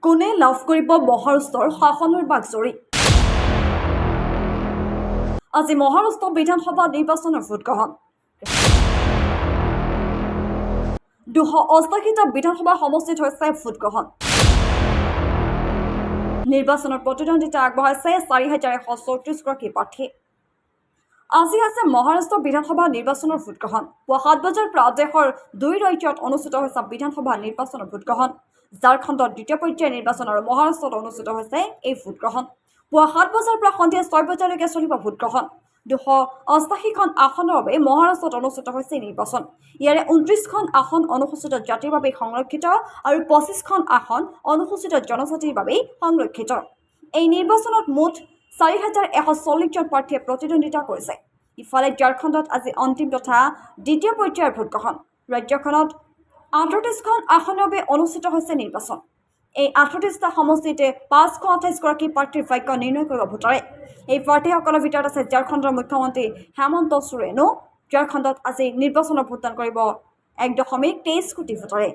কোনে লাভ কৰিব মহাৰাষ্ট্ৰৰ শাসনৰ বাগজৰী। আজি মহাৰাষ্ট্ৰ বিধানসভা নিৰ্বাচনৰ ভোটগ্ৰহণ। 288টা বিধানসভা সমষ্টিত হৈছে ভোটগ্ৰহণ। নিৰ্বাচনৰ প্ৰতিদ্বন্দ্বিতা আগবঢ়াইছে 4134 গৰাকী প্ৰাৰ্থী। আজি আছে মহাৰাষ্ট্ৰ বিধানসভা নিৰ্বাচনৰ ভোটগ্ৰহণ। পুৱা 7 বজাৰ পৰা দেশৰ 2 ৰাজ্যত অনুষ্ঠিত হৈছে বিধানসভা নিৰ্বাচনৰ ভোটগ্ৰহণ। ঝাৰখণ্ডত দ্বিতীয় পৰ্যায়ৰ নিৰ্বাচন আৰু মহাৰাষ্ট্ৰত অনুষ্ঠিত হৈছে এই ভোটগ্ৰহণ। পুৱা 7 বজাৰ পৰা সন্ধিয়া 6 বজালৈকে চলিব ভোটগ্ৰহণ। 288খন আসনৰ বাবে মহাৰাষ্ট্ৰত অনুষ্ঠিত হৈছে নিৰ্বাচন। ইয়াৰে 29খন আসন অনুসূচিত জাতিৰ বাবে সংৰক্ষিত আৰু 25খন আসন অনুসূচিত জনজাতিৰ বাবে সংৰক্ষিত। এই নিৰ্বাচনত মুঠ 4140 জন প্ৰাৰ্থীয়ে প্ৰতিদ্বন্দ্বিতা কৰিছে। ইফালে ঝাৰখণ্ডত আজি অন্তিম তথা দ্বিতীয় পৰ্যায়ৰ ভোটগ্ৰহণ। ৰাজ্যখনত 38খন আসনৰ বাবে অনুষ্ঠিত হৈছে নিৰ্বাচন। এই 38টা সমষ্টিতে 528 গৰাকী প্ৰাৰ্থীৰ ভাগ্য নিৰ্ণয় কৰিব ভোটাৰে। এই প্ৰাৰ্থীসকলৰ ভিতৰত আছে ঝাৰখণ্ডৰ মুখ্যমন্ত্ৰী হেমন্ত সোৰেনো। ঝাৰখণ্ডত আজি নিৰ্বাচনত ভোটদান কৰিব 1.23 কোটি ভোটাৰে।